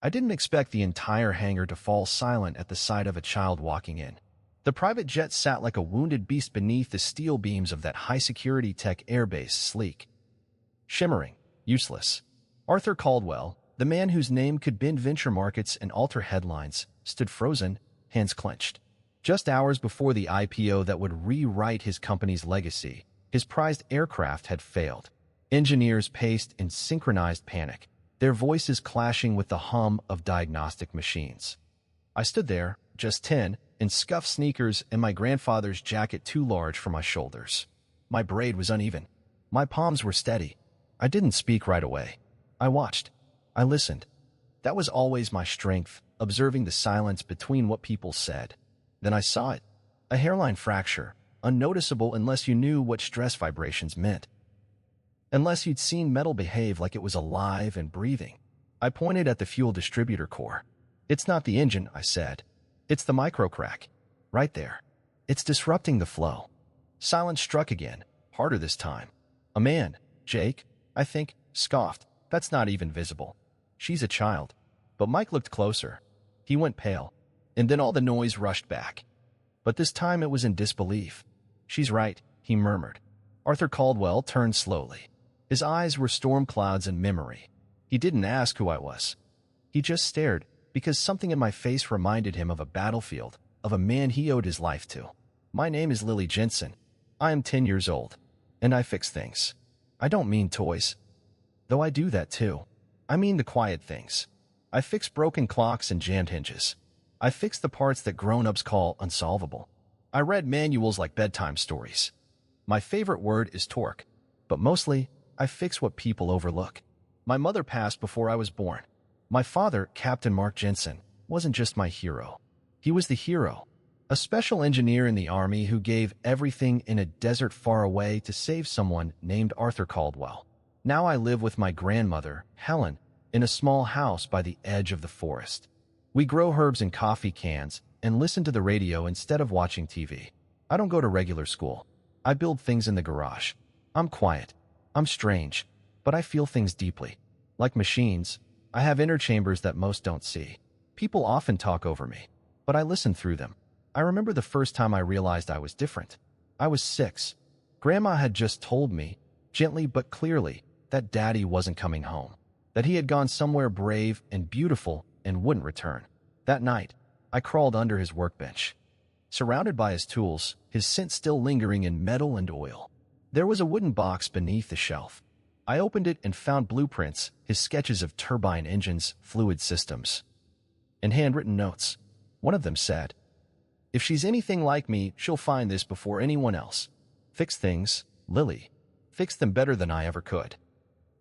I didn't expect the entire hangar to fall silent at the sight of a child walking in. The private jet sat like a wounded beast beneath the steel beams of that high-security tech airbase, sleek, shimmering, useless. Arthur Caldwell, the man whose name could bend venture markets and alter headlines, stood frozen, hands clenched. Just hours before the IPO that would rewrite his company's legacy, his prized aircraft had failed. Engineers paced in synchronized panic, their voices clashing with the hum of diagnostic machines. I stood there, just 10, in scuffed sneakers and my grandfather's jacket too large for my shoulders. My braid was uneven. My palms were steady. I didn't speak right away. I watched. I listened. That was always my strength, observing the silence between what people said. Then I saw it. A hairline fracture, unnoticeable unless you knew what stress vibrations meant. Unless you'd seen metal behave like it was alive and breathing. I pointed at the fuel distributor core. It's not the engine, I said. It's the microcrack. Right there. It's disrupting the flow. Silence struck again, harder this time. A man, Jake, I think, scoffed. That's not even visible. She's a child. But Mike looked closer. He went pale. And then all the noise rushed back. But this time it was in disbelief. She's right, he murmured. Arthur Caldwell turned slowly. His eyes were storm clouds in memory. He didn't ask who I was. He just stared, because something in my face reminded him of a battlefield, of a man he owed his life to. My name is Lily Jensen. I am 10 years old, and I fix things. I don't mean toys. Though I do that too. I mean the quiet things. I fix broken clocks and jammed hinges. I fix the parts that grown-ups call unsolvable. I read manuals like bedtime stories. My favorite word is torque, but mostly, I fix what people overlook. My mother passed before I was born. My father, Captain Mark Jensen, wasn't just my hero. He was the hero, a special engineer in the Army who gave everything in a desert far away to save someone named Arthur Caldwell. Now I live with my grandmother, Helen, in a small house by the edge of the forest. We grow herbs in coffee cans and listen to the radio instead of watching TV. I don't go to regular school. I build things in the garage. I'm quiet. I'm strange, but I feel things deeply. Like machines, I have inner chambers that most don't see. People often talk over me, but I listen through them. I remember the first time I realized I was different. I was 6. Grandma had just told me, gently but clearly, that Daddy wasn't coming home, that he had gone somewhere brave and beautiful and wouldn't return. That night, I crawled under his workbench. Surrounded by his tools, his scent still lingering in metal and oil. There was a wooden box beneath the shelf. I opened it and found blueprints, his sketches of turbine engines, fluid systems, and handwritten notes. One of them said, "If she's anything like me, she'll find this before anyone else. Fix things, Lily. Fix them better than I ever could."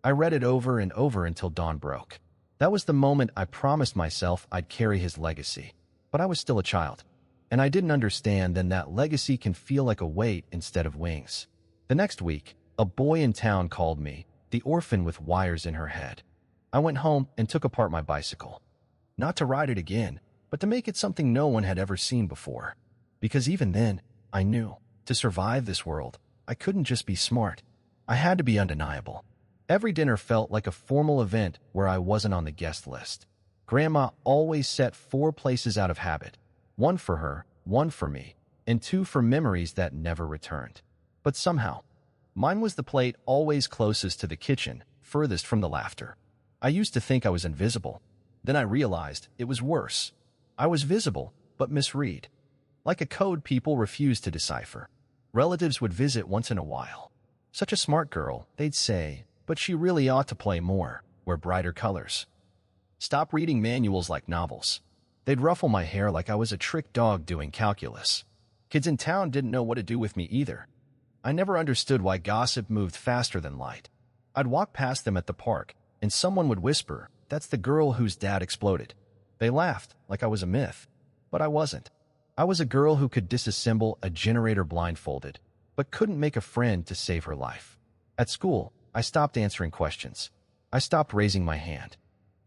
I read it over and over until dawn broke. That was the moment I promised myself I'd carry his legacy. But I was still a child, and I didn't understand then that legacy can feel like a weight instead of wings. The next week, a boy in town called me, the orphan with wires in her head. I went home and took apart my bicycle. Not to ride it again, but to make it something no one had ever seen before. Because even then, I knew, to survive this world, I couldn't just be smart. I had to be undeniable. Every dinner felt like a formal event where I wasn't on the guest list. Grandma always set 4 places out of habit. 1 for her, 1 for me, and 2 for memories that never returned. But somehow, mine was the plate always closest to the kitchen, furthest from the laughter. I used to think I was invisible. Then I realized it was worse. I was visible, but misread. Like a code people refused to decipher. Relatives would visit once in a while. Such a smart girl, they'd say, but she really ought to play more, wear brighter colors. Stop reading manuals like novels. They'd ruffle my hair like I was a trick dog doing calculus. Kids in town didn't know what to do with me either. I never understood why gossip moved faster than light. I'd walk past them at the park, and someone would whisper, "That's the girl whose dad exploded." They laughed like I was a myth, but I wasn't. I was a girl who could disassemble a generator blindfolded, but couldn't make a friend to save her life. At school, I stopped answering questions. I stopped raising my hand.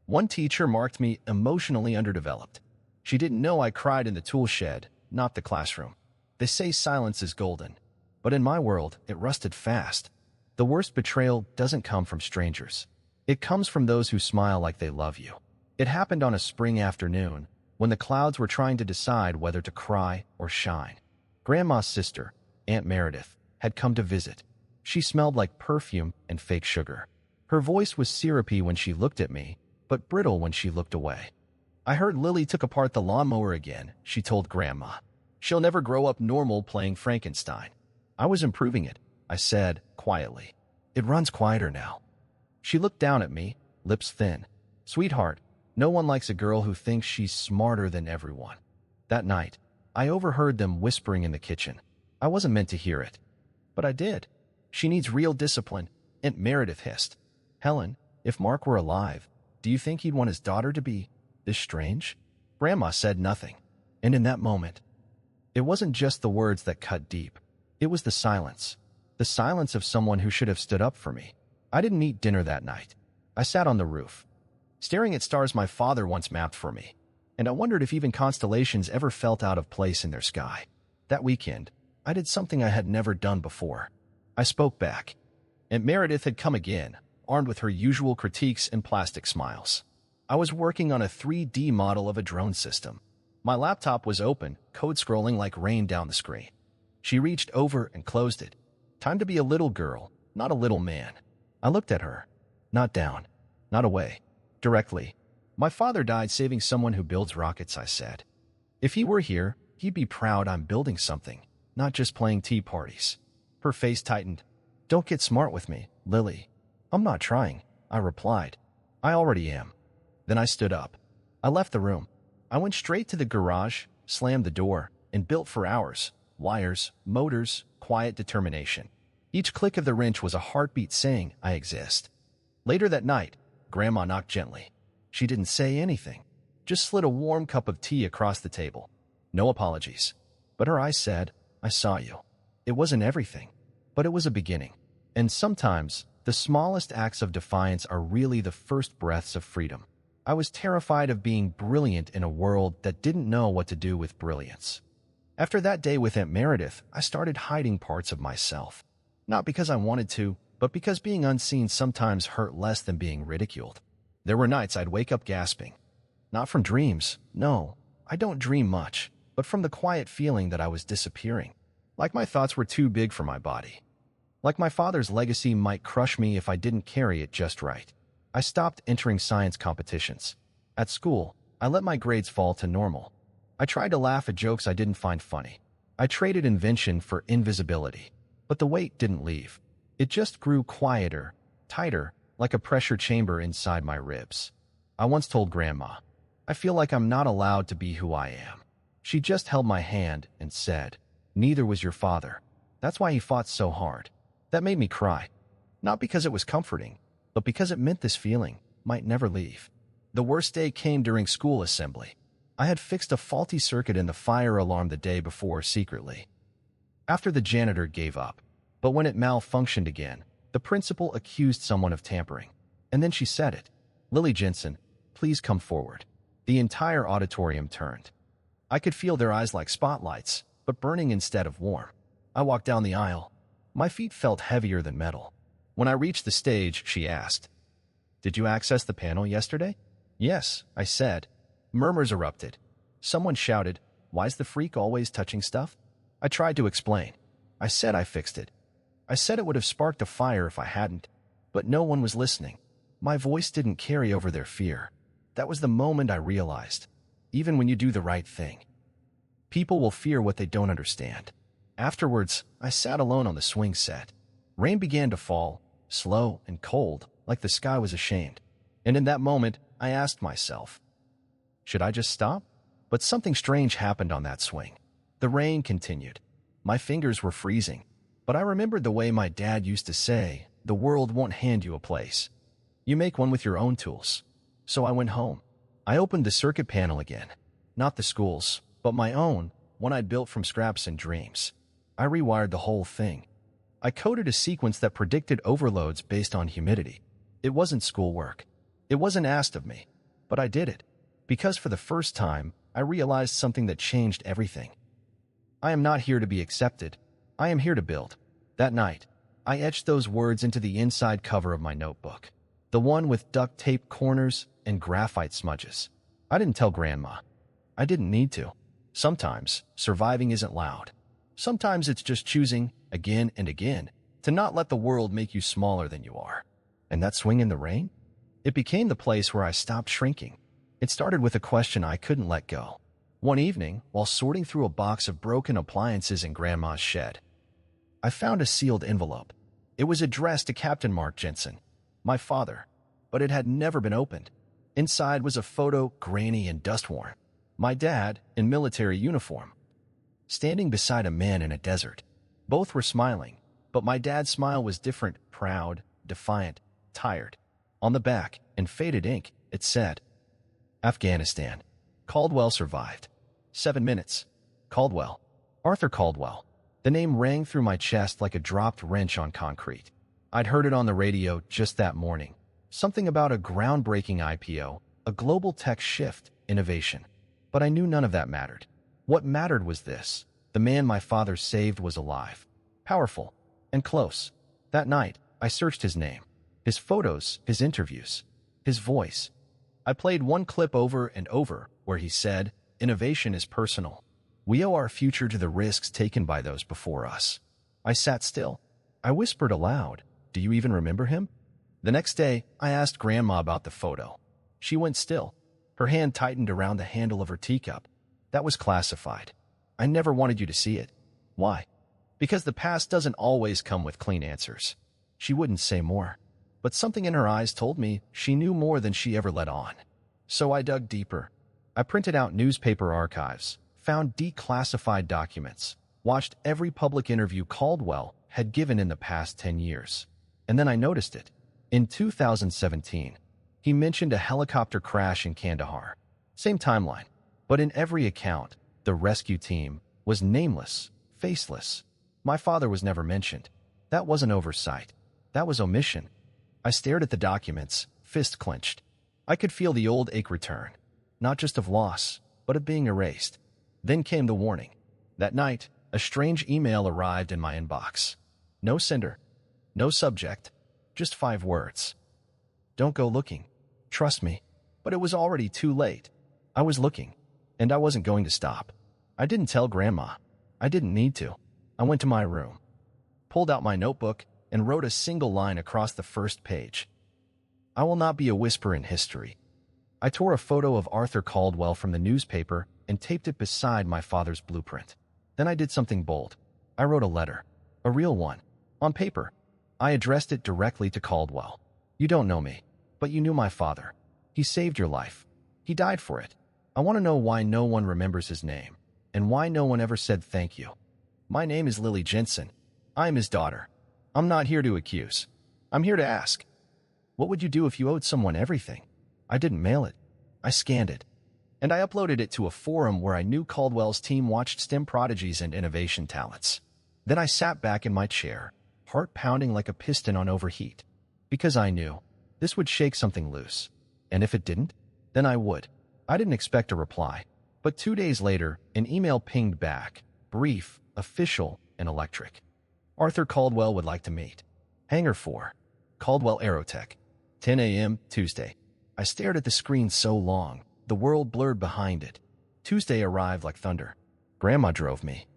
One teacher marked me emotionally underdeveloped. She didn't know I cried in the tool shed, not the classroom. They say silence is golden, but in my world, it rusted fast. The worst betrayal doesn't come from strangers. It comes from those who smile like they love you. It happened on a spring afternoon, when the clouds were trying to decide whether to cry or shine. Grandma's sister, Aunt Meredith, had come to visit. She smelled like perfume and fake sugar. Her voice was syrupy when she looked at me, but brittle when she looked away. "I heard Lily took apart the lawnmower again," she told Grandma. "She'll never grow up normal playing Frankenstein." "I was improving it," I said, quietly. "It runs quieter now." She looked down at me, lips thin. "Sweetheart, no one likes a girl who thinks she's smarter than everyone." That night, I overheard them whispering in the kitchen. I wasn't meant to hear it, but I did. "She needs real discipline," Aunt Meredith hissed. "Helen, if Mark were alive, do you think he'd want his daughter to be this strange?" Grandma said nothing, and in that moment, it wasn't just the words that cut deep. It was the silence of someone who should have stood up for me. I didn't eat dinner that night. I sat on the roof, staring at stars my father once mapped for me, and I wondered if even constellations ever felt out of place in their sky. That weekend, I did something I had never done before. I spoke back. Aunt Meredith had come again, armed with her usual critiques and plastic smiles. I was working on a 3D model of a drone system. My laptop was open, code scrolling like rain down the screen. She reached over and closed it. "Time to be a little girl, not a little man." I looked at her. Not down, not away, directly. "My father died saving someone who builds rockets," I said. "If he were here, he'd be proud I'm building something, not just playing tea parties." Her face tightened. "Don't get smart with me, Lily." "I'm not trying," I replied. "I already am." Then I stood up. I left the room. I went straight to the garage, slammed the door, and built for hours. Wires, motors, quiet determination. Each click of the wrench was a heartbeat saying, "I exist." Later that night, Grandma knocked gently. She didn't say anything, just slid a warm cup of tea across the table. No apologies. But her eyes said, "I saw you." It wasn't everything, but it was a beginning. And sometimes, the smallest acts of defiance are really the first breaths of freedom. I was terrified of being brilliant in a world that didn't know what to do with brilliance. After that day with Aunt Meredith, I started hiding parts of myself. Not because I wanted to, but because being unseen sometimes hurt less than being ridiculed. There were nights I'd wake up gasping. Not from dreams, no, I don't dream much, but from the quiet feeling that I was disappearing. Like my thoughts were too big for my body. Like my father's legacy might crush me if I didn't carry it just right. I stopped entering science competitions. At school, I let my grades fall to normal. I tried to laugh at jokes I didn't find funny. I traded invention for invisibility. But the weight didn't leave. It just grew quieter, tighter, like a pressure chamber inside my ribs. I once told Grandma, "I feel like I'm not allowed to be who I am." She just held my hand and said, "Neither was your father. That's why he fought so hard." That made me cry. Not because it was comforting, but because it meant this feeling might never leave. The worst day came during school assembly. I had fixed a faulty circuit in the fire alarm the day before secretly. After the janitor gave up, but when it malfunctioned again, the principal accused someone of tampering. And then she said it. "Lily Jensen, please come forward." The entire auditorium turned. I could feel their eyes like spotlights, but burning instead of warm. I walked down the aisle. My feet felt heavier than metal. When I reached the stage, she asked, "Did you access the panel yesterday?" "Yes," I said. Murmurs erupted. Someone shouted, "Why's the freak always touching stuff?" I tried to explain. I said I fixed it. I said it would have sparked a fire if I hadn't, but no one was listening. My voice didn't carry over their fear. That was the moment I realized, even when you do the right thing, people will fear what they don't understand. Afterwards, I sat alone on the swing set. Rain began to fall, slow and cold, like the sky was ashamed. And in that moment, I asked myself, should I just stop? But something strange happened on that swing. The rain continued. My fingers were freezing, but I remembered the way my dad used to say, the world won't hand you a place. You make one with your own tools. So I went home. I opened the circuit panel again. Not the school's, but my own, one I'd built from scraps and dreams. I rewired the whole thing. I coded a sequence that predicted overloads based on humidity. It wasn't schoolwork. It wasn't asked of me, but I did it. Because for the first time, I realized something that changed everything. I am not here to be accepted. I am here to build. That night, I etched those words into the inside cover of my notebook. The one with duct tape corners and graphite smudges. I didn't tell Grandma. I didn't need to. Sometimes, surviving isn't loud. Sometimes it's just choosing, again and again, to not let the world make you smaller than you are. And that swing in the rain? It became the place where I stopped shrinking. It started with a question I couldn't let go. One evening, while sorting through a box of broken appliances in Grandma's shed, I found a sealed envelope. It was addressed to Captain Mark Jensen, my father, but it had never been opened. Inside was a photo, grainy and dust-worn. My dad, in military uniform, standing beside a man in a desert. Both were smiling, but my dad's smile was different, proud, defiant, tired. On the back, in faded ink, it said, Afghanistan. Caldwell survived. 7 minutes. Caldwell. Arthur Caldwell. The name rang through my chest like a dropped wrench on concrete. I'd heard it on the radio just that morning. Something about a groundbreaking IPO, a global tech shift, innovation. But I knew none of that mattered. What mattered was this. The man my father saved was alive, powerful, and close. That night, I searched his name, his photos, his interviews, his voice. I played one clip over and over where he said, "Innovation is personal. We owe our future to the risks taken by those before us." I sat still. I whispered aloud, "Do you even remember him?" The next day, I asked Grandma about the photo. She went still. Her hand tightened around the handle of her teacup. "That was classified. I never wanted you to see it." "Why?" "Because the past doesn't always come with clean answers." She wouldn't say more, but something in her eyes told me she knew more than she ever let on. So I dug deeper. I printed out newspaper archives, found declassified documents, watched every public interview Caldwell had given in the past 10 years. And then I noticed it. In 2017, he mentioned a helicopter crash in Kandahar. Same timeline, but in every account, the rescue team was nameless, faceless. My father was never mentioned. That wasn't oversight. That was omission. I stared at the documents, fist clenched. I could feel the old ache return, not just of loss, but of being erased. Then came the warning. That night, a strange email arrived in my inbox. No sender, no subject, just 5 words. "Don't go looking. Trust me." But it was already too late. I was looking, and I wasn't going to stop. I didn't tell Grandma. I didn't need to. I went to my room, pulled out my notebook, and wrote a single line across the first page. "I will not be a whisper in history." I tore a photo of Arthur Caldwell from the newspaper and taped it beside my father's blueprint. Then I did something bold. I wrote a letter, a real one, on paper. I addressed it directly to Caldwell. "You don't know me, but you knew my father. He saved your life. He died for it. I want to know why no one remembers his name, and why no one ever said thank you. My name is Lily Jensen. I am his daughter. I'm not here to accuse. I'm here to ask. What would you do if you owed someone everything?" I didn't mail it. I scanned it. And I uploaded it to a forum where I knew Caldwell's team watched STEM prodigies and innovation talents. Then I sat back in my chair, heart pounding like a piston on overheat, because I knew this would shake something loose. And if it didn't, then I would. I didn't expect a reply. But 2 days later, an email pinged back, brief, official, and electric. "Arthur Caldwell would like to meet. Hangar 4, Caldwell Aerotech, 10 a.m. Tuesday." I stared at the screen so long, the world blurred behind it. Tuesday arrived like thunder. Grandma drove me.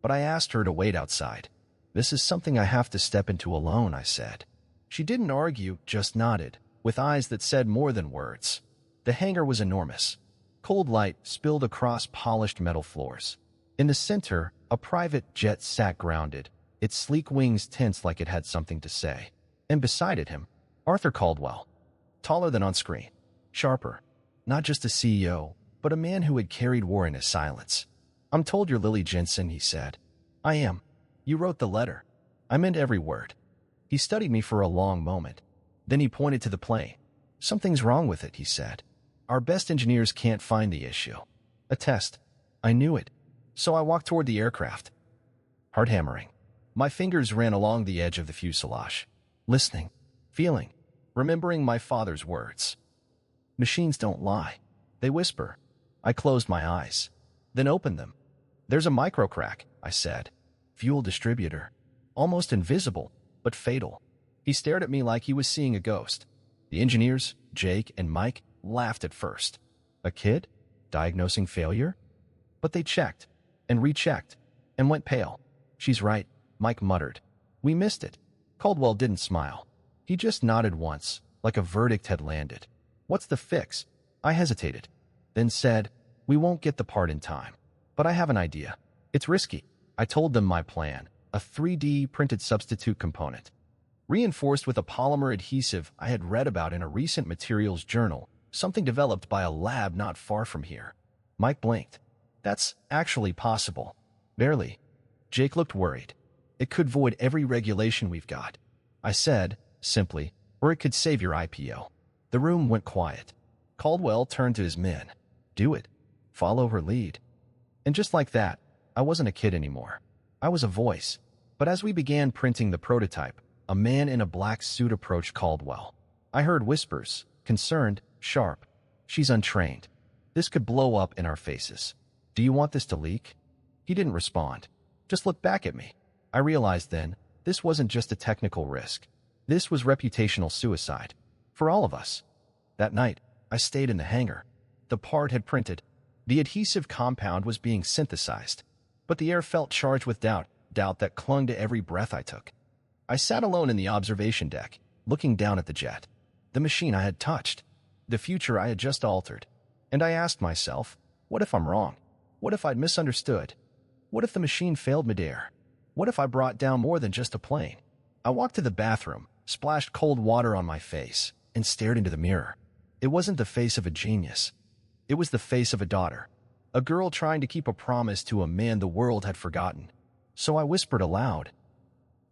But I asked her to wait outside. "This is something I have to step into alone," I said. She didn't argue, just nodded, with eyes that said more than words. The hangar was enormous. Cold light spilled across polished metal floors. In the center, a private jet sat grounded, its sleek wings tense like it had something to say. And beside it him, Arthur Caldwell. Taller than on screen. Sharper. Not just a CEO, but a man who had carried war in his silence. "I'm told you're Lily Jensen," he said. "I am. You wrote the letter." I meant every word. He studied me for a long moment. Then he pointed to the plane. "Something's wrong with it," he said. "Our best engineers can't find the issue." A test. I knew it. So I walked toward the aircraft. Heart hammering. My fingers ran along the edge of the fuselage. Listening. Feeling. Remembering my father's words. "Machines don't lie. They whisper." I closed my eyes, then opened them. "There's a micro crack," I said. "Fuel distributor. Almost invisible, but fatal." He stared at me like he was seeing a ghost. The engineers, Jake and Mike, laughed at first. A kid? Diagnosing failure? But they checked, and rechecked, and went pale. She's right, Mike muttered. We missed it. Caldwell didn't smile. He just nodded once, like a verdict had landed. What's the fix? I hesitated, then said, we won't get the part in time. But I have an idea. It's risky. I told them my plan, a 3D printed substitute component, reinforced with a polymer adhesive I had read about in a recent materials journal, something developed by a lab not far from here. Mike blinked. That's actually possible. Barely. Jake looked worried. It could void every regulation we've got. I said, simply, or it could save your IPO. The room went quiet. Caldwell turned to his men. Do it. Follow her lead. And just like that, I wasn't a kid anymore. I was a voice. But as we began printing the prototype, a man in a black suit approached Caldwell. I heard whispers, concerned, sharp. She's untrained. This could blow up in our faces. Do you want this to leak? He didn't respond. Just looked back at me. I realized then, this wasn't just a technical risk. This was reputational suicide. For all of us. That night, I stayed in the hangar. The part had printed. The adhesive compound was being synthesized. But the air felt charged with doubt that clung to every breath I took. I sat alone in the observation deck, looking down at the jet. The machine I had touched. The future I had just altered. And I asked myself, what if I'm wrong? What if I'd misunderstood? What if the machine failed midair? What if I brought down more than just a plane? I walked to the bathroom, splashed cold water on my face, and stared into the mirror. It wasn't the face of a genius. It was the face of a daughter. A girl trying to keep a promise to a man the world had forgotten. So I whispered aloud,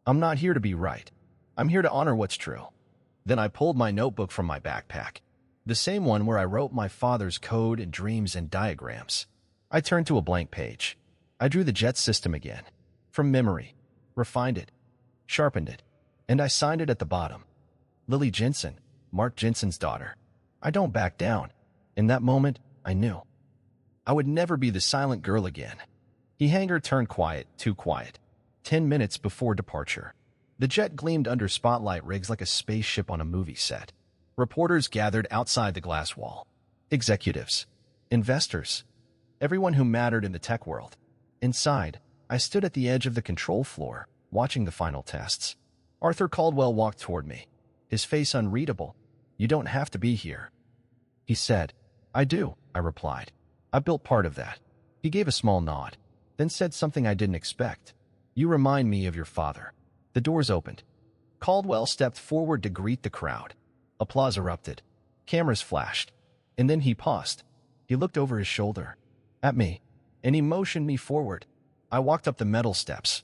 I'm not here to be right. I'm here to honor what's true. Then I pulled my notebook from my backpack, the same one where I wrote my father's code and dreams and diagrams. I turned to a blank page. I drew the jet system again, from memory, refined it, sharpened it, and I signed it at the bottom. Lily Jensen, Mark Jensen's daughter. I don't back down. In that moment, I knew. I would never be the silent girl again. The hangar turned quiet, too quiet. 10 minutes before departure. The jet gleamed under spotlight rigs like a spaceship on a movie set. Reporters gathered outside the glass wall. Executives. Investors. Everyone who mattered in the tech world. Inside, I stood at the edge of the control floor, watching the final tests. Arthur Caldwell walked toward me, his face unreadable. You don't have to be here. He said. I do, I replied. I built part of that. He gave a small nod, then said something I didn't expect. You remind me of your father. The doors opened. Caldwell stepped forward to greet the crowd. Applause erupted. Cameras flashed. And then he paused. He looked over his shoulder. At me. And he motioned me forward. I walked up the metal steps.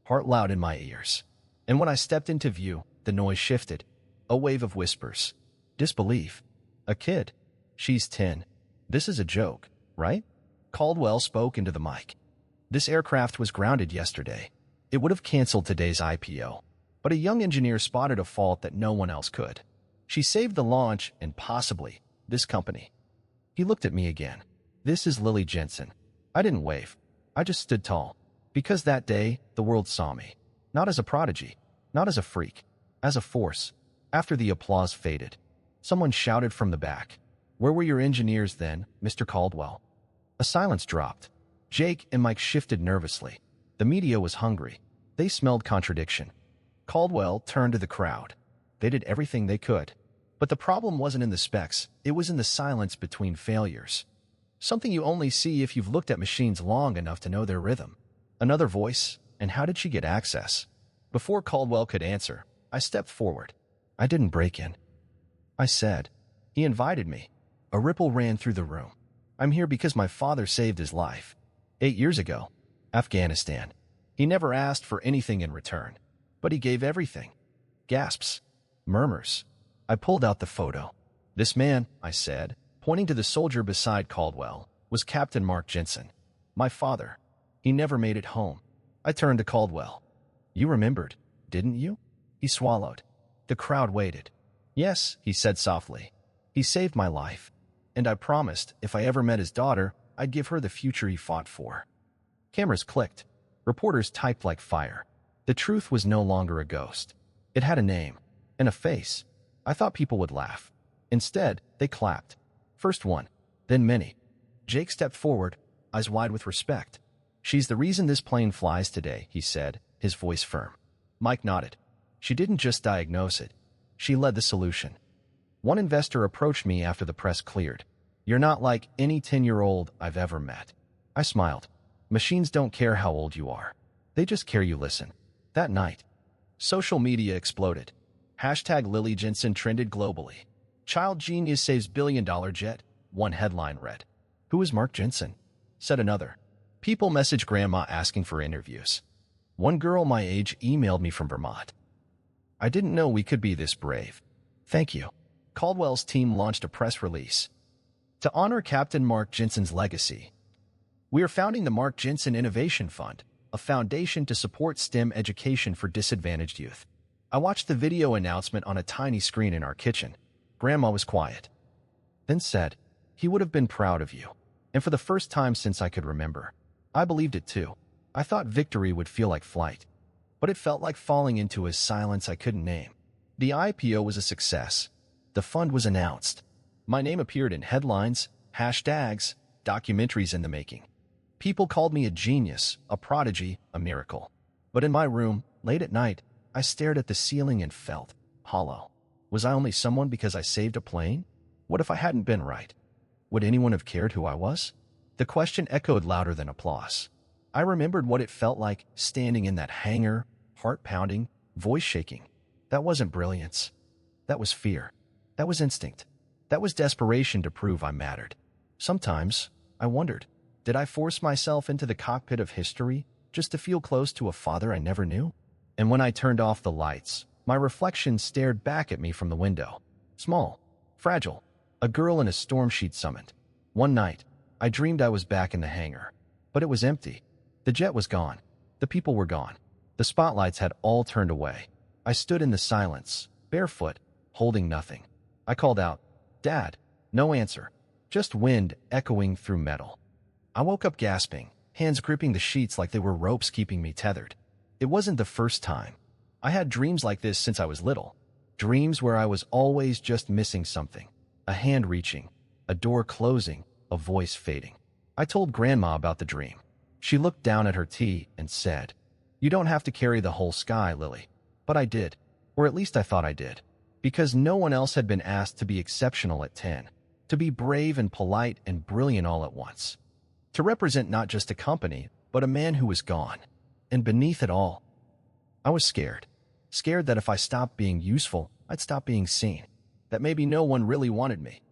Heart loud in my ears. And when I stepped into view, the noise shifted. A wave of whispers. Disbelief. A kid. She's 10. This is a joke, right? Caldwell spoke into the mic. This aircraft was grounded yesterday. It would have canceled today's IPO. But a young engineer spotted a fault that no one else could. She saved the launch and possibly this company. He looked at me again. This is Lily Jensen. I didn't wave. I just stood tall. Because that day, the world saw me. Not as a prodigy. Not as a freak. As a force. After the applause faded, someone shouted from the back. Where were your engineers then, Mr. Caldwell? A silence dropped. Jake and Mike shifted nervously. The media was hungry. They smelled contradiction. Caldwell turned to the crowd. They did everything they could. But the problem wasn't in the specs. It was in the silence between failures. Something you only see if you've looked at machines long enough to know their rhythm. Another voice, and how did she get access? Before Caldwell could answer, I stepped forward. I didn't break in. I said. He invited me. A ripple ran through the room. I'm here because my father saved his life. 8 years ago. Afghanistan. He never asked for anything in return. But he gave everything. Gasps. Murmurs. I pulled out the photo. This man, I said, pointing to the soldier beside Caldwell, was Captain Mark Jensen. My father. He never made it home. I turned to Caldwell. You remembered, didn't you? He swallowed. The crowd waited. Yes, he said softly. He saved my life. And I promised if I ever met his daughter, I'd give her the future he fought for. Cameras clicked. Reporters typed like fire. The truth was no longer a ghost. It had a name and a face. I thought people would laugh. Instead, they clapped. First one, then many. Jake stepped forward, eyes wide with respect. "She's the reason this plane flies today," he said, his voice firm. Mike nodded. "She didn't just diagnose it. She led the solution." One investor approached me after the press cleared. "You're not like any 10-year-old I've ever met." I smiled. "Machines don't care how old you are. They just care you listen." That night, social media exploded. Hashtag Lily Jensen trended globally. "Child genius saves billion-dollar jet," one headline read. "Who is Mark Jensen?" said another. People messaged grandma asking for interviews. One girl my age emailed me from Vermont. "I didn't know we could be this brave. Thank you." Caldwell's team launched a press release to honor Captain Mark Jensen's legacy. "We are founding the Mark Jensen Innovation Fund, a foundation to support STEM education for disadvantaged youth." I watched the video announcement on a tiny screen in our kitchen. Grandma was quiet, then said, "He would have been proud of you." And for the first time since I could remember, I believed it too. I thought victory would feel like flight, but it felt like falling into a silence I couldn't name. The IPO was a success. The fund was announced. My name appeared in headlines, hashtags, documentaries in the making. People called me a genius, a prodigy, a miracle. But in my room, late at night, I stared at the ceiling and felt hollow. Was I only someone because I saved a plane? What if I hadn't been right? Would anyone have cared who I was? The question echoed louder than applause. I remembered what it felt like standing in that hangar, heart pounding, voice shaking. That wasn't brilliance. That was fear. That was instinct. That was desperation to prove I mattered. Sometimes, I wondered, did I force myself into the cockpit of history just to feel close to a father I never knew? And when I turned off the lights, my reflection stared back at me from the window. Small, fragile, a girl in a storm she'd summoned. One night, I dreamed I was back in the hangar, but it was empty. The jet was gone. The people were gone. The spotlights had all turned away. I stood in the silence, barefoot, holding nothing. I called out, "Dad." No answer, just wind echoing through metal. I woke up gasping, hands gripping the sheets like they were ropes keeping me tethered. It wasn't the first time. I had dreams like this since I was little. Dreams where I was always just missing something. A hand reaching, a door closing, a voice fading. I told Grandma about the dream. She looked down at her tea and said, "You don't have to carry the whole sky, Lily." But I did, or at least I thought I did, because no one else had been asked to be exceptional at 10, to be brave and polite and brilliant all at once, to represent not just a company, but a man who was gone. And beneath it all, I was scared. Scared that if I stopped being useful, I'd stop being seen. That maybe no one really wanted me.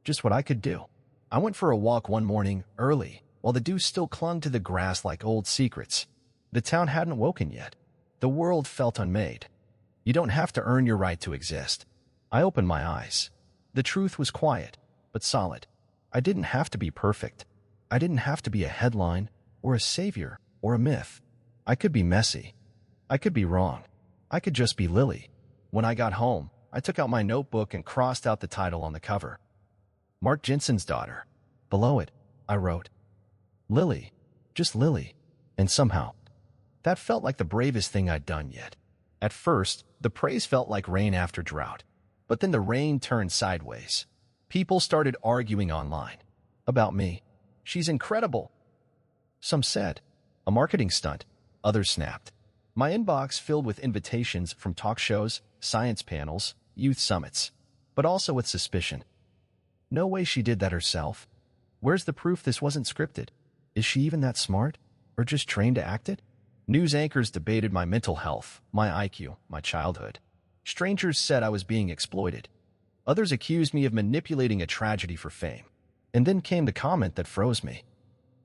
Just what I could do. I went for a walk one morning, early, while the dew still clung to the grass like old secrets. The town hadn't woken yet. The world felt unmade. You don't have to earn your right to exist. I opened my eyes. The truth was quiet, but solid. I didn't have to be perfect. I didn't have to be a headline, or a savior, or a myth. I could be messy. I could be wrong. I could just be Lily. When I got home, I took out my notebook and crossed out the title on the cover. Mark Jensen's daughter. Below it, I wrote, Lily, just Lily. And somehow, that felt like the bravest thing I'd done yet. At first, the praise felt like rain after drought. But then the rain turned sideways. People started arguing online. About me. She's incredible. Some said, a marketing stunt. Others snapped. My inbox filled with invitations from talk shows, science panels, youth summits, but also with suspicion. No way she did that herself. Where's the proof this wasn't scripted? Is she even that smart? Or just trained to act it? News anchors debated my mental health, my IQ, my childhood. Strangers said I was being exploited. Others accused me of manipulating a tragedy for fame. And then came the comment that froze me.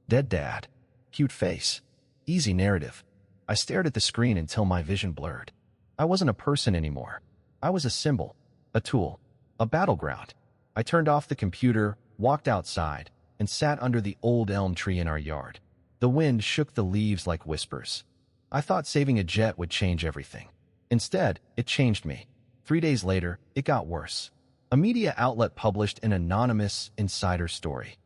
Dead dad. Cute face. Easy narrative. I stared at the screen until my vision blurred. I wasn't a person anymore. I was a symbol, a tool, a battleground. I turned off the computer, walked outside, and sat under the old elm tree in our yard. The wind shook the leaves like whispers. I thought saving a jet would change everything. Instead, it changed me. 3 days later, it got worse. A media outlet published an anonymous insider story.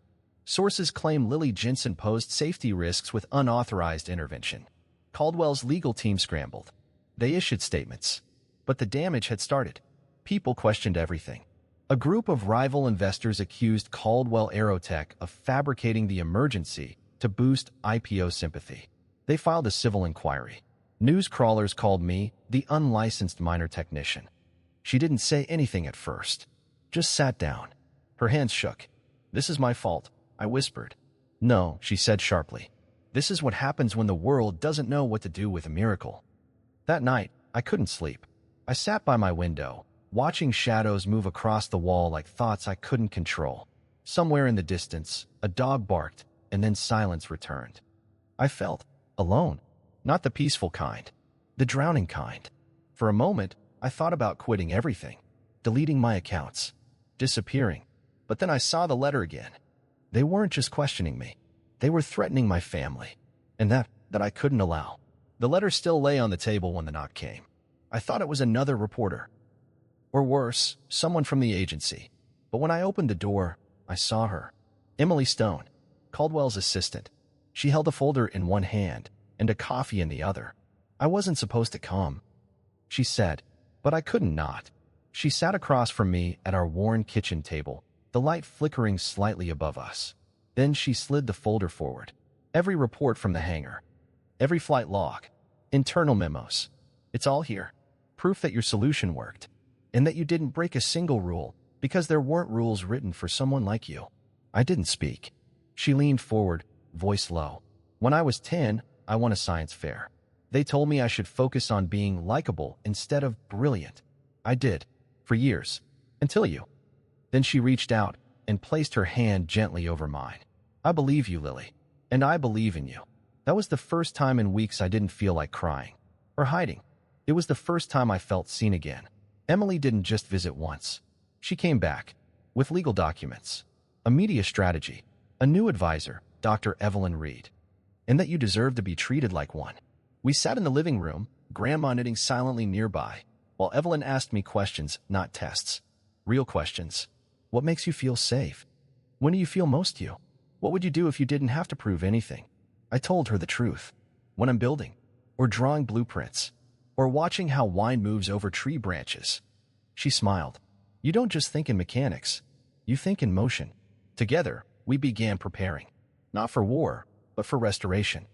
Sources claim Lily Jensen posed safety risks with unauthorized intervention. Caldwell's legal team scrambled. They issued statements. But the damage had started. People questioned everything. A group of rival investors accused Caldwell Aerotech of fabricating the emergency to boost IPO sympathy. They filed a civil inquiry. News crawlers called me the unlicensed minor technician. She didn't say anything at first, just sat down. Her hands shook. "This is my fault," I whispered. "No," she said sharply. "This is what happens when the world doesn't know what to do with a miracle." That night, I couldn't sleep. I sat by my window, watching shadows move across the wall like thoughts I couldn't control. Somewhere in the distance, a dog barked, and then silence returned. I felt alone, not the peaceful kind, the drowning kind. For a moment, I thought about quitting everything, deleting my accounts, disappearing. But then I saw the letter again. They weren't just questioning me. They were threatening my family, and that I couldn't allow. The letter still lay on the table when the knock came. I thought it was another reporter. Or worse, someone from the agency. But when I opened the door, I saw her. Emily Stone, Caldwell's assistant. She held a folder in one hand and a coffee in the other. "I wasn't supposed to come," she said, but I couldn't not. She sat across from me at our worn kitchen table, the light flickering slightly above us. Then she slid the folder forward. "Every report from the hangar. Every flight log. Internal memos. It's all here. Proof that your solution worked. And that you didn't break a single rule, because there weren't rules written for someone like you." I didn't speak. She leaned forward, voice low. "When I was 10, I won a science fair. They told me I should focus on being likable instead of brilliant. I did, for years, until you." Then she reached out and placed her hand gently over mine. "I believe you, Lily, and I believe in you." That was the first time in weeks I didn't feel like crying or hiding. It was the first time I felt seen again. Emily didn't just visit once. She came back, with legal documents, a media strategy, a new advisor, Dr. Evelyn Reed, and that you deserve to be treated like one. We sat in the living room, Grandma knitting silently nearby, while Evelyn asked me questions, not tests. Real questions. What makes you feel safe? When do you feel most you? What would you do if you didn't have to prove anything? I told her the truth. When I'm building, or drawing blueprints, or watching how wine moves over tree branches. She smiled. "You don't just think in mechanics. You think in motion." Together, we began preparing. Not for war, but for restoration.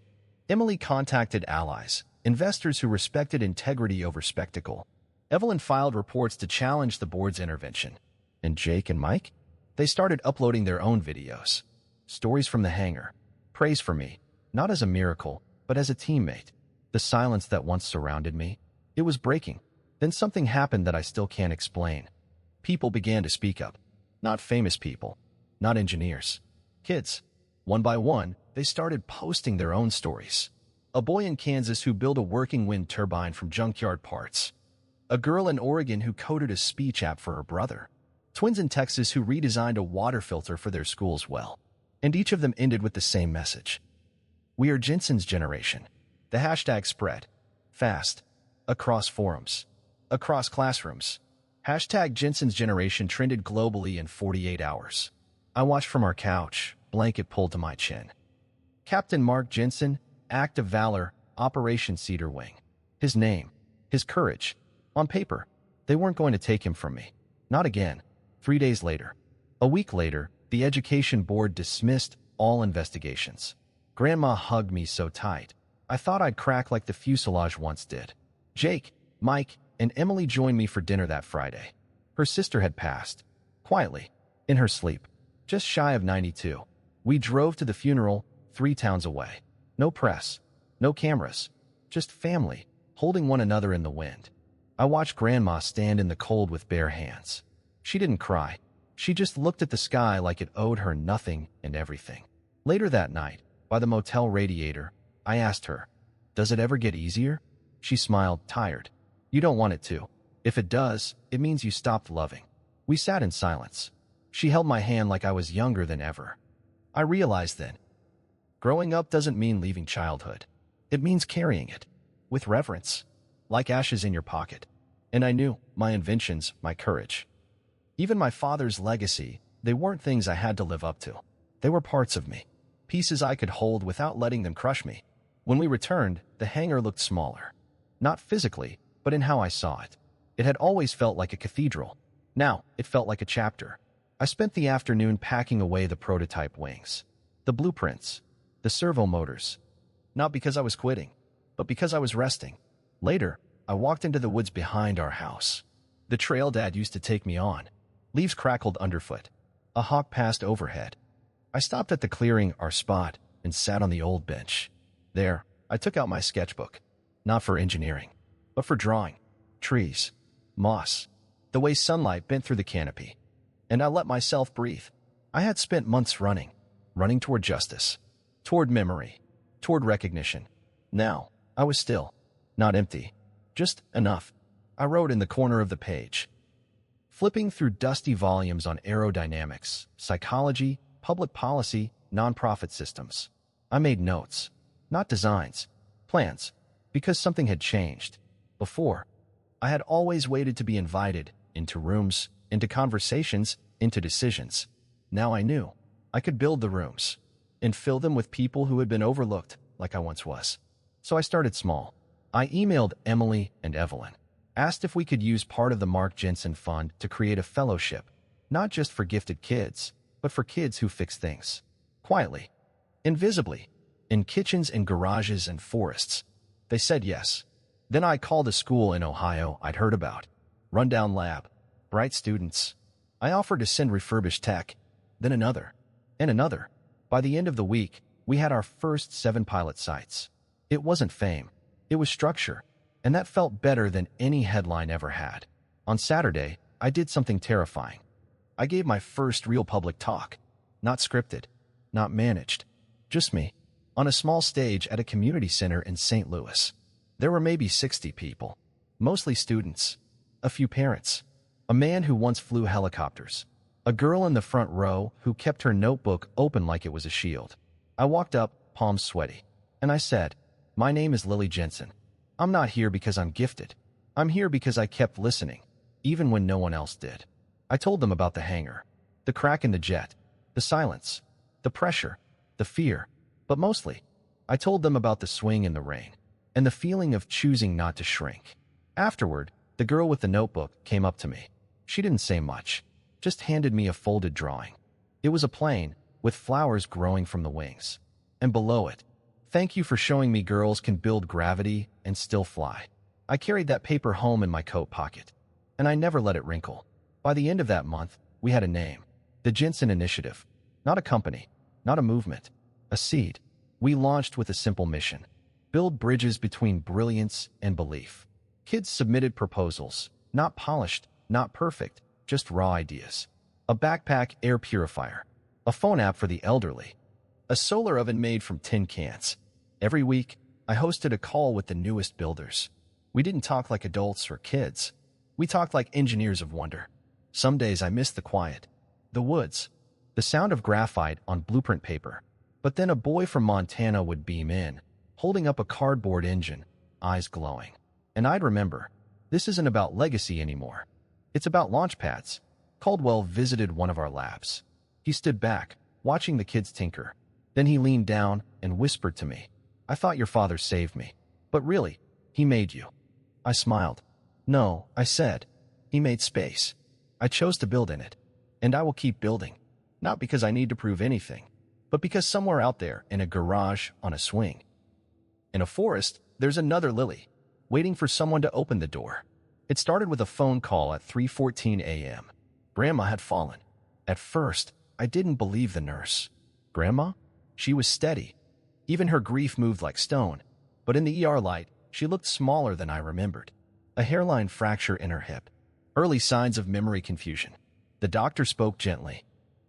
Emily contacted allies, investors who respected integrity over spectacle. Evelyn filed reports to challenge the board's intervention. And Jake and Mike? They started uploading their own videos. Stories from the hangar. Praise for me, not as a miracle, but as a teammate. The silence that once surrounded me, it was breaking. Then something happened that I still can't explain. People began to speak up. Not famous people, not engineers. Kids. One by one, they started posting their own stories. A boy in Kansas who built a working wind turbine from junkyard parts. A girl in Oregon who coded a speech app for her brother. Twins in Texas who redesigned a water filter for their school's well. And each of them ended with the same message. We are Jensen's generation. The hashtag spread. Fast. Across forums. Across classrooms. Hashtag Jensen's generation trended globally in 48 hours. I watched from our couch, blanket pulled to my chin. Captain Mark Jensen, Act of Valor, Operation Cedar Wing. His name. His courage. On paper, they weren't going to take him from me. Not again. 3 days later. A week later, the education board dismissed all investigations. Grandma hugged me so tight, I thought I'd crack like the fuselage once did. Jake, Mike, and Emily joined me for dinner that Friday. Her sister had passed, quietly, in her sleep, just shy of 92. We drove to the funeral 3 towns away. No press, no cameras, just family, holding one another in the wind. I watched Grandma stand in the cold with bare hands. She didn't cry. She just looked at the sky like it owed her nothing and everything. Later that night, by the motel radiator, I asked her, "Does it ever get easier?" She smiled, tired. "You don't want it to. If it does, it means you stopped loving." We sat in silence. She held my hand like I was younger than ever. I realized then, growing up doesn't mean leaving childhood. It means carrying it, with reverence, like ashes in your pocket. And I knew, my inventions, my courage. Even my father's legacy, they weren't things I had to live up to. They were parts of me, pieces I could hold without letting them crush me. When we returned, the hangar looked smaller. Not physically, but in how I saw it. It had always felt like a cathedral. Now, it felt like a chapter. I spent the afternoon packing away the prototype wings, the blueprints, the servo motors. Not because I was quitting, but because I was resting. Later, I walked into the woods behind our house. The trail Dad used to take me on. Leaves crackled underfoot. A hawk passed overhead. I stopped at the clearing, our spot, and sat on the old bench. There, I took out my sketchbook. Not for engineering, but for drawing. Trees, moss, the way sunlight bent through the canopy. And I let myself breathe. I had spent months running toward justice, toward memory, toward recognition. Now, I was still, not empty, just enough. I wrote in the corner of the page, flipping through dusty volumes on aerodynamics, psychology, public policy, nonprofit systems. I made notes, not designs, plans, because something had changed. Before, I had always waited to be invited into rooms, into conversations, into decisions. Now I knew I could build the rooms and fill them with people who had been overlooked like I once was. So I started small. I emailed Emily and Evelyn, asked if we could use part of the Mark Jensen Fund to create a fellowship, not just for gifted kids, but for kids who fix things. Quietly, invisibly, in kitchens and garages and forests. They said yes. Then I called a school in Ohio I'd heard about. Rundown lab, bright students. I offered to send refurbished tech, then another, and another. By the end of the week, we had our first 7 pilot sites. It wasn't fame. It was structure, and that felt better than any headline ever had. On Saturday, I did something terrifying. I gave my first real public talk. Not scripted, not managed, just me, on a small stage at a community center in St. Louis. There were maybe 60 people, mostly students, a few parents, a man who once flew helicopters, a girl in the front row who kept her notebook open like it was a shield. I walked up, palms sweaty, and I said, "My name is Lily Jensen. I'm not here because I'm gifted. I'm here because I kept listening, even when no one else did." I told them about the hangar, the crack in the jet, the silence, the pressure, the fear, but mostly, I told them about the swing in the rain and the feeling of choosing not to shrink. Afterward, the girl with the notebook came up to me. She didn't say much, just handed me a folded drawing. It was a plane with flowers growing from the wings. And below it, "Thank you for showing me girls can build gravity and still fly." I carried that paper home in my coat pocket, and I never let it wrinkle. By the end of that month, we had a name. The Jensen Initiative. Not a company, not a movement, a seed. We launched with a simple mission. Build bridges between brilliance and belief. Kids submitted proposals, not polished, not perfect, just raw ideas. A backpack air purifier, a phone app for the elderly, a solar oven made from tin cans. Every week, I hosted a call with the newest builders. We didn't talk like adults or kids. We talked like engineers of wonder. Some days I missed the quiet, the woods, the sound of graphite on blueprint paper. But then a boy from Montana would beam in, holding up a cardboard engine, eyes glowing. And I'd remember, this isn't about legacy anymore. It's about launch pads. Caldwell visited one of our labs. He stood back, watching the kids tinker. Then he leaned down and whispered to me, "I thought your father saved me. But really, he made you." I smiled. "No," I said. "He made space. I chose to build in it. And I will keep building. Not because I need to prove anything, but because somewhere out there, in a garage, on a swing, in a forest, there's another Lily, waiting for someone to open the door." It started with a phone call at 3:14 a.m. Grandma had fallen. At first, I didn't believe the nurse. Grandma? She was steady. Even her grief moved like stone. But in the ER light, she looked smaller than I remembered. A hairline fracture in her hip. Early signs of memory confusion. The doctor spoke gently.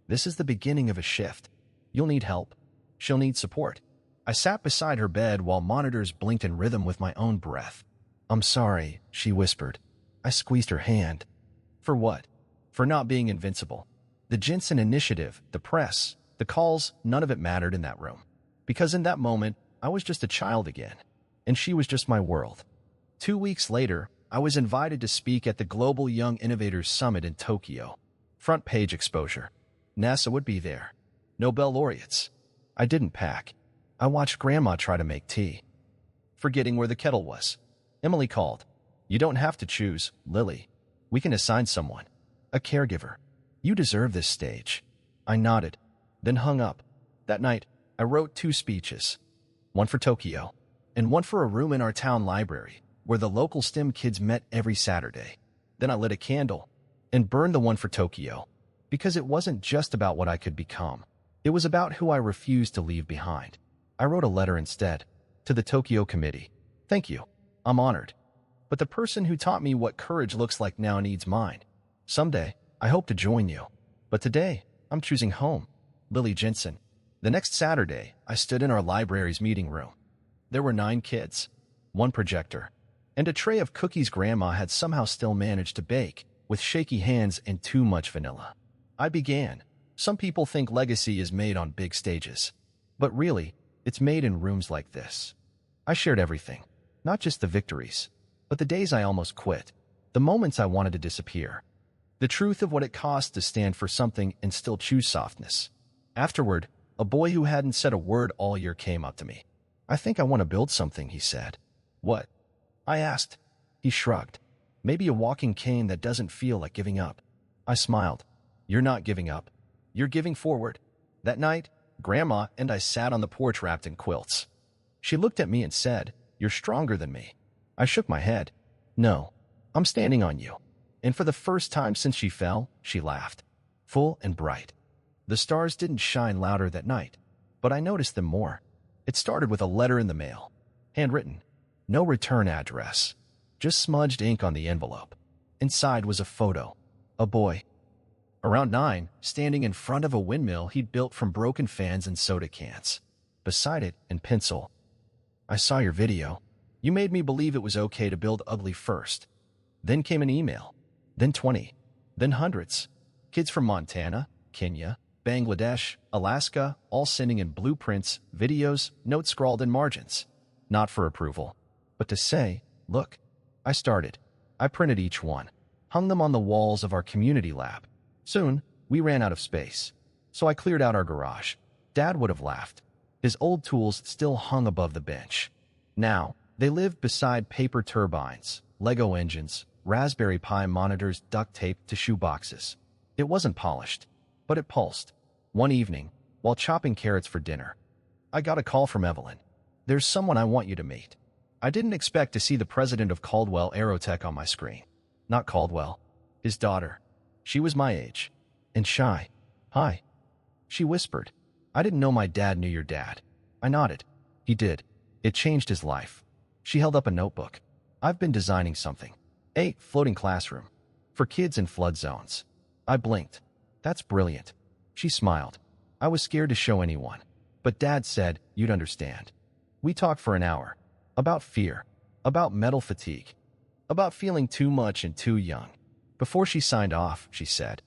"This is the beginning of a shift. You'll need help. She'll need support." I sat beside her bed while monitors blinked in rhythm with my own breath. "I'm sorry," she whispered. I squeezed her hand. For what? For not being invincible. The Jensen Initiative, the press, the calls, none of it mattered in that room. Because in that moment, I was just a child again. And she was just my world. 2 weeks later, I was invited to speak at the Global Young Innovators Summit in Tokyo. Front page exposure. NASA would be there. Nobel laureates. I didn't pack. I watched Grandma try to make tea. Forgetting where the kettle was. Emily called. "You don't have to choose, Lily. We can assign someone." A caregiver. You deserve this stage. I nodded, then hung up. That night, I wrote 2 speeches. One for Tokyo, and one for a room in our town library, where the local STEM kids met every Saturday. Then I lit a candle and burned the one for Tokyo, because it wasn't just about what I could become. It was about who I refused to leave behind. I wrote a letter instead, to the Tokyo committee. Thank you. I'm honored. But the person who taught me what courage looks like now needs mine. Someday, I hope to join you. But today, I'm choosing home. Lily Jensen. The next Saturday, I stood in our library's meeting room. There were 9 kids, 1 projector, and a tray of cookies Grandma had somehow still managed to bake, with shaky hands and too much vanilla. I began. Some people think legacy is made on big stages. But really, it's made in rooms like this. I shared everything, not just the victories, but the days I almost quit, the moments I wanted to disappear, the truth of what it costs to stand for something and still choose softness. Afterward, a boy who hadn't said a word all year came up to me. I think I want to build something, he said. What? I asked. He shrugged. Maybe a walking cane that doesn't feel like giving up. I smiled. You're not giving up. You're giving forward. That night, Grandma and I sat on the porch wrapped in quilts. She looked at me and said, "You're stronger than me." I shook my head. "No, I'm standing on you." And for the first time since she fell, she laughed. Full and bright. The stars didn't shine louder that night, but I noticed them more. It started with a letter in the mail. Handwritten. No return address. Just smudged ink on the envelope. Inside was a photo. A boy. Around 9, standing in front of a windmill he'd built from broken fans and soda cans. Beside it, in pencil, "I saw your video. You made me believe it was okay to build ugly first." Then came an email. Then 20. Then hundreds. Kids from Montana, Kenya, Bangladesh, Alaska, all sending in blueprints, videos, notes scrawled in margins. Not for approval, but to say, "Look." I started. I printed each one, hung them on the walls of our community lab. Soon, we ran out of space, so I cleared out our garage. Dad would have laughed. His old tools still hung above the bench. Now, they lived beside paper turbines, Lego engines, Raspberry Pi monitors duct taped to shoe boxes. It wasn't polished, but it pulsed. One evening, while chopping carrots for dinner, I got a call from Evelyn. "There's someone I want you to meet." I didn't expect to see the president of Caldwell Aerotech on my screen. Not Caldwell, his daughter. She was my age, and shy. "Hi," she whispered. "I didn't know my dad knew your dad." I nodded. He did. It changed his life. She held up a notebook. "I've been designing something. A floating classroom. For kids in flood zones." I blinked. "That's brilliant." She smiled. I was scared to show anyone, but Dad said you'd understand. We talked for an hour. About fear. About mental fatigue. About feeling too much and too young. Before she signed off, she said,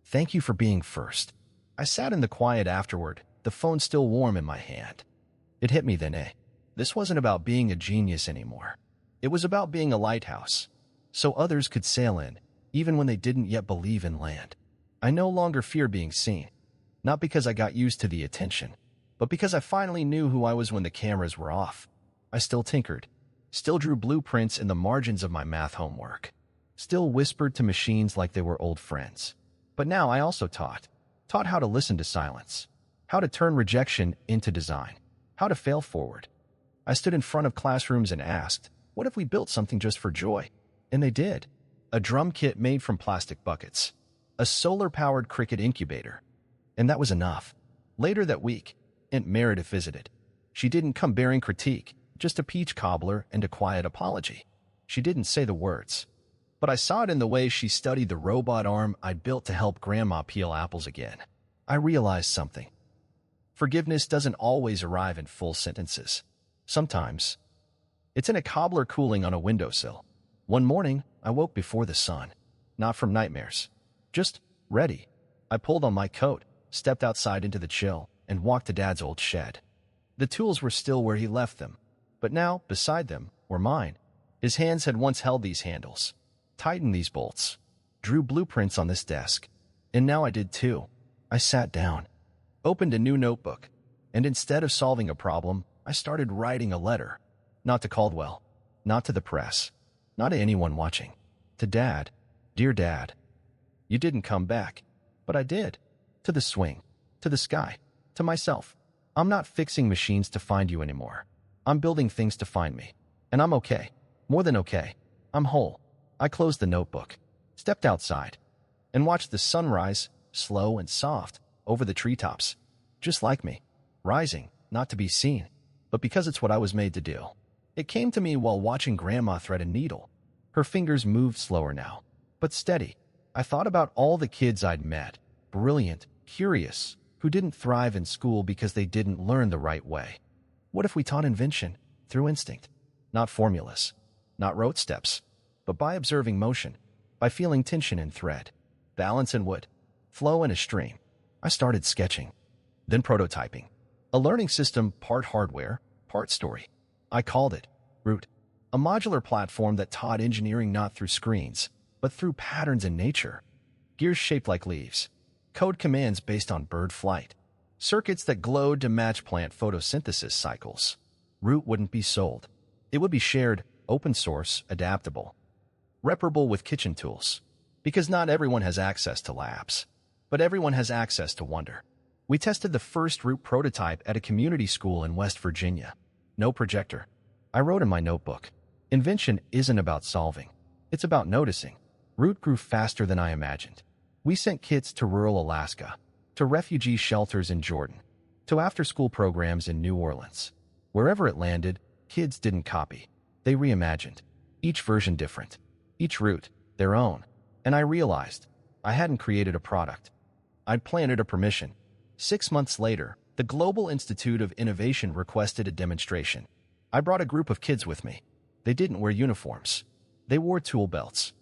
"Thank you for being first." I sat in the quiet afterward, the phone still warm in my hand. It hit me then, this wasn't about being a genius anymore. It was about being a lighthouse, so others could sail in, even when they didn't yet believe in land. I no longer fear being seen, not because I got used to the attention, but because I finally knew who I was when the cameras were off. I still tinkered, still drew blueprints in the margins of my math homework, still whispered to machines like they were old friends. But now I also taught how to listen to silence, how to turn rejection into design, how to fail forward. I stood in front of classrooms and asked, what if we built something just for joy? And they did. A drum kit made from plastic buckets, a solar-powered cricket incubator. And that was enough. Later that week, Aunt Meredith visited. She didn't come bearing critique, just a peach cobbler and a quiet apology. She didn't say the words, but I saw it in the way she studied the robot arm I'd built to help Grandma peel apples again. I realized something. Forgiveness doesn't always arrive in full sentences. Sometimes, it's in a cobbler cooling on a windowsill. One morning, I woke before the sun. Not from nightmares. Just ready. I pulled on my coat, stepped outside into the chill, and walked to Dad's old shed. The tools were still where he left them, but now, beside them, were mine. His hands had once held these handles, tightened these bolts, drew blueprints on this desk. And now I did too. I sat down, opened a new notebook, and instead of solving a problem, I started writing a letter. Not to Caldwell, not to the press, not to anyone watching. To Dad. Dear Dad. You didn't come back. But I did. To the swing. To the sky. To myself. I'm not fixing machines to find you anymore. I'm building things to find me. And I'm okay. More than okay. I'm whole. I closed the notebook, stepped outside, and watched the sunrise, slow and soft, over the treetops. Just like me. Rising, not to be seen, but because it's what I was made to do. It came to me while watching Grandma thread a needle. Her fingers moved slower now, but steady. I thought about all the kids I'd met, brilliant, curious, who didn't thrive in school because they didn't learn the right way. What if we taught invention through instinct? Not formulas, not rote steps, but by observing motion, by feeling tension in thread, balance in wood, flow in a stream. I started sketching, then prototyping. A learning system, part hardware, part story. I called it Root, a modular platform that taught engineering not through screens, but through patterns in nature. Gears shaped like leaves, code commands based on bird flight, circuits that glowed to match plant photosynthesis cycles. Root wouldn't be sold. It would be shared, open source, adaptable, reparable with kitchen tools. Because not everyone has access to labs, but everyone has access to wonder. We tested the first Root prototype at a community school in West Virginia. No projector. I wrote in my notebook, invention isn't about solving. It's about noticing. Root grew faster than I imagined. We sent kits to rural Alaska, to refugee shelters in Jordan, to after-school programs in New Orleans. Wherever it landed, kids didn't copy. They reimagined. Each version different. Each Root, their own. And I realized I hadn't created a product. I'd planted a permission. 6 months later, the Global Institute of Innovation requested a demonstration. I brought a group of kids with me. They didn't wear uniforms. They wore tool belts.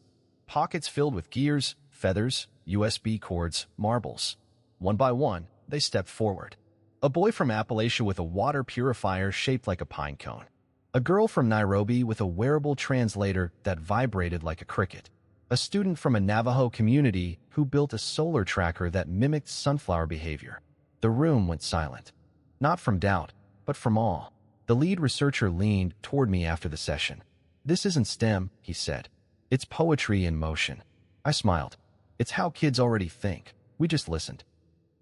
Pockets filled with gears, feathers, USB cords, marbles. One by one, they stepped forward. A boy from Appalachia with a water purifier shaped like a pine cone. A girl from Nairobi with a wearable translator that vibrated like a cricket. A student from a Navajo community who built a solar tracker that mimicked sunflower behavior. The room went silent. Not from doubt, but from awe. The lead researcher leaned toward me after the session. "This isn't STEM," he said. "It's poetry in motion." I smiled. It's how kids already think. We just listened.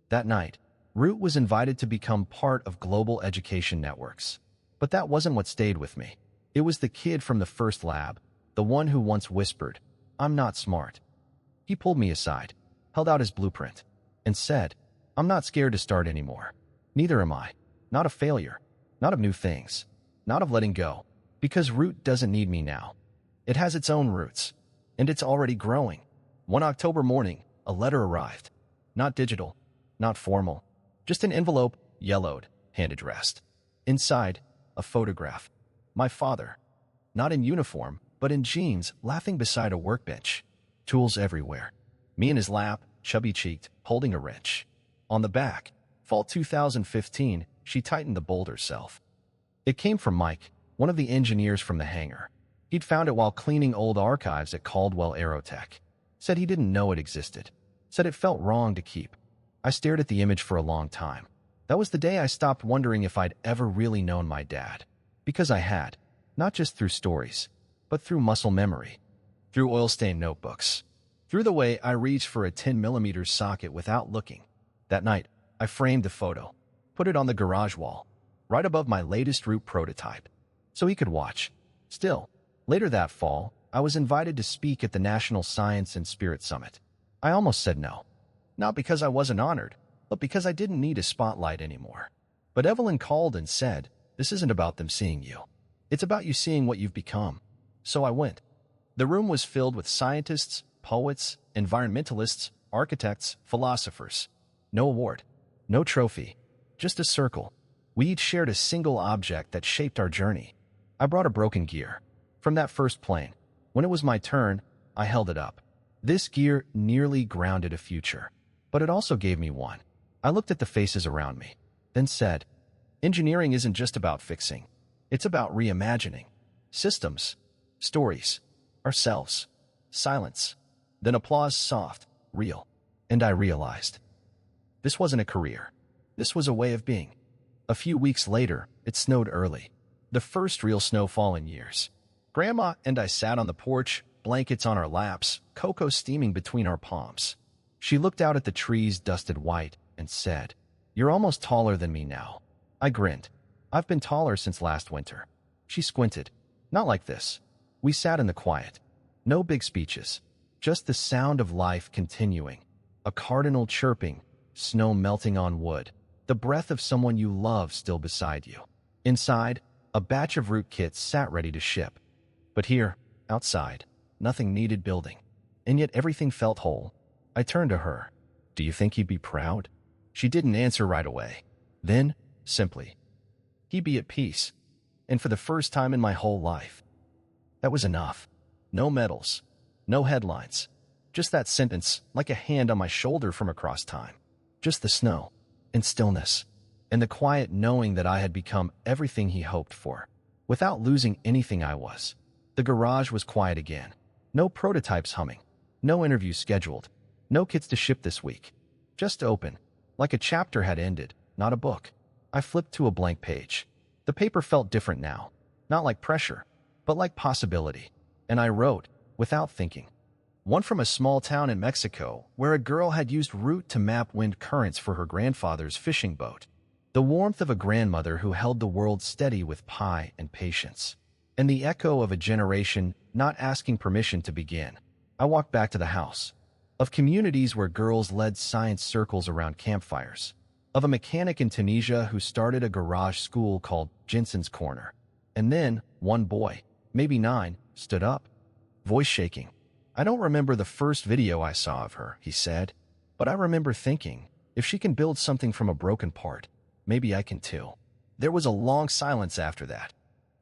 That night, Root was invited to become part of global education networks. But that wasn't what stayed with me. It was the kid from the first lab, the one who once whispered, "I'm not smart." He pulled me aside, held out his blueprint, and said, "I'm not scared to start anymore. Neither am I. Not of failure, not of new things, not of letting go, because Root doesn't need me now. It has its own roots, and it's already growing." One October morning, a letter arrived. Not digital, not formal, just an envelope, yellowed, hand-addressed. Inside, a photograph. My father, not in uniform, but in jeans, laughing beside a workbench. Tools everywhere. Me in his lap, chubby-cheeked, holding a wrench. On the back, fall 2015, she tightened the bolt herself. It came from Mike, one of the engineers from the hangar. He'd found it while cleaning old archives at Caldwell Aerotech. Said he didn't know it existed. Said it felt wrong to keep. I stared at the image for a long time. That was the day I stopped wondering if I'd ever really known my dad. Because I had. Not just through stories, but through muscle memory. Through oil-stained notebooks. Through the way I reached for a 10mm socket without looking. That night, I framed the photo. Put it on the garage wall, right above my latest Root prototype, so he could watch. Still, later that fall, I was invited to speak at the National Science and Spirit Summit. I almost said no. Not because I wasn't honored, but because I didn't need a spotlight anymore. But Evelyn called and said, "This isn't about them seeing you. It's about you seeing what you've become." So I went. The room was filled with scientists, poets, environmentalists, architects, philosophers. No award, no trophy, just a circle. We each shared a single object that shaped our journey. I brought a broken gear. From that first plane. When it was my turn, I held it up. This gear nearly grounded a future, but it also gave me one. I looked at the faces around me, then said, "Engineering isn't just about fixing. It's about reimagining. Systems, stories, ourselves, silence." Then applause, soft, real. And I realized. This wasn't a career. This was a way of being. A few weeks later, it snowed early. The first real snowfall in years. Grandma and I sat on the porch, blankets on our laps, cocoa steaming between our palms. She looked out at the trees dusted white and said, "You're almost taller than me now." I grinned. "I've been taller since last winter." She squinted. "Not like this." We sat in the quiet. No big speeches. Just the sound of life continuing. A cardinal chirping, snow melting on wood, the breath of someone you love still beside you. Inside, a batch of rootkits sat ready to ship. But here, outside, nothing needed building. And yet everything felt whole. I turned to her. "Do you think he'd be proud?" She didn't answer right away. Then, simply, "He'd be at peace." And for the first time in my whole life, that was enough. No medals, no headlines. Just that sentence, like a hand on my shoulder from across time. Just the snow, and stillness, and the quiet knowing that I had become everything he hoped for, without losing anything I was. The garage was quiet again. No prototypes humming. No interviews scheduled. No kits to ship this week. Just open, like a chapter had ended, not a book. I flipped to a blank page. The paper felt different now. Not like pressure, but like possibility. And I wrote, without thinking. One from a small town in Mexico, where a girl had used route to map wind currents for her grandfather's fishing boat. The warmth of a grandmother who held the world steady with pie and patience. And the echo of a generation not asking permission to begin. I walked back to the house. Of communities where girls led science circles around campfires. Of a mechanic in Tunisia who started a garage school called Jensen's Corner. And then, one boy, maybe 9, stood up. Voice shaking. "I don't remember the first video I saw of her," he said. "But I remember thinking, if she can build something from a broken part, maybe I can too." There was a long silence after that.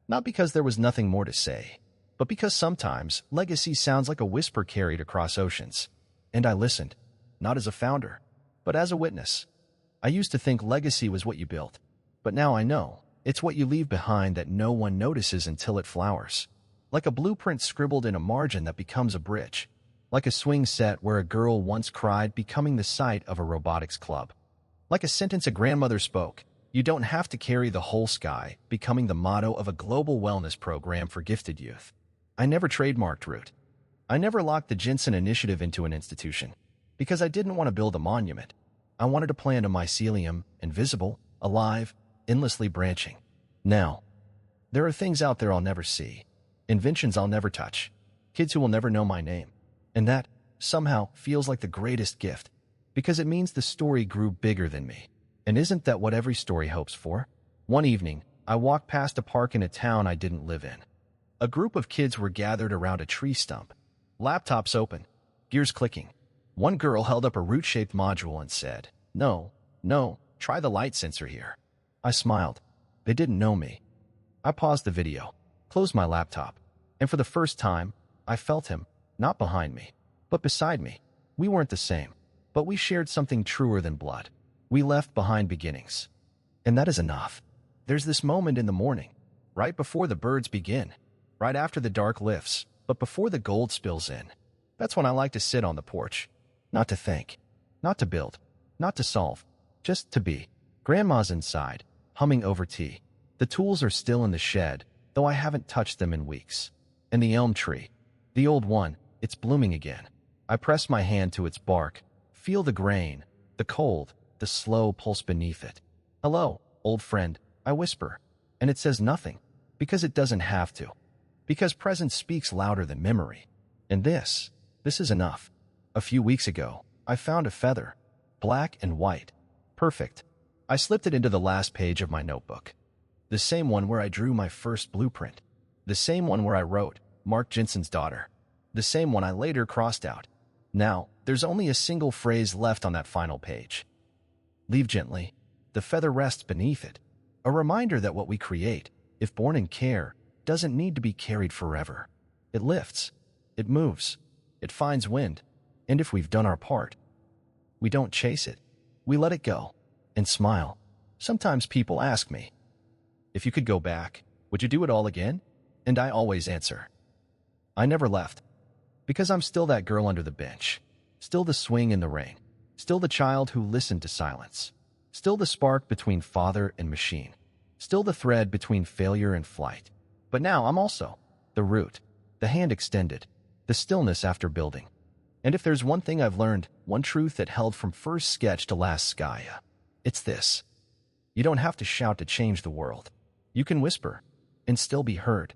Not because there was nothing more to say, but because sometimes legacy sounds like a whisper carried across oceans. And I listened, not as a founder, but as a witness. I used to think legacy was what you built, but now I know it's what you leave behind that no one notices until it flowers. Like a blueprint scribbled in a margin that becomes a bridge. Like a swing set where a girl once cried becoming the site of a robotics club. Like a sentence a grandmother spoke, "You don't have to carry the whole sky," becoming the motto of a global wellness program for gifted youth. I never trademarked route. I never locked the Jensen Initiative into an institution, because I didn't want to build a monument. I wanted to plant a mycelium, invisible, alive, endlessly branching. Now, there are things out there I'll never see, inventions I'll never touch, kids who will never know my name. And that, somehow, feels like the greatest gift, because it means the story grew bigger than me. And isn't that what every story hopes for? One evening, I walked past a park in a town I didn't live in. A group of kids were gathered around a tree stump. Laptops open, gears clicking. One girl held up a root-shaped module and said, No, try the light sensor here." I smiled. They didn't know me. I paused the video, closed my laptop, and for the first time, I felt him, not behind me, but beside me. We weren't the same, but we shared something truer than blood. We left behind beginnings. And that is enough. There's this moment in the morning, right before the birds begin, right after the dark lifts, but before the gold spills in. That's when I like to sit on the porch. Not to think, not to build, not to solve, just to be. Grandma's inside, humming over tea. The tools are still in the shed, though I haven't touched them in weeks. And the elm tree, the old one, it's blooming again. I press my hand to its bark, feel the grain, the cold, the slow pulse beneath it. "Hello, old friend," I whisper. And it says nothing, because it doesn't have to. Because presence speaks louder than memory. And this is enough. A few weeks ago, I found a feather, black and white, perfect. I slipped it into the last page of my notebook. The same one where I drew my first blueprint. The same one where I wrote, "Mark Jensen's daughter." The same one I later crossed out. Now, there's only a single phrase left on that final page. "Leave gently. The feather rests beneath it." A reminder that what we create, if born in care, doesn't need to be carried forever. It lifts. It moves. It finds wind. And if we've done our part, we don't chase it. We let it go and smile. Sometimes people ask me, if you could go back, would you do it all again? And I always answer, I never left. Because I'm still that girl under the bench. Still the swing in the rain. Still the child who listened to silence. Still the spark between father and machine. Still the thread between failure and flight. But now I'm also the root, the hand extended, the stillness after building. And if there's one thing I've learned, one truth that held from first sketch to last sky, it's this. You don't have to shout to change the world. You can whisper and still be heard.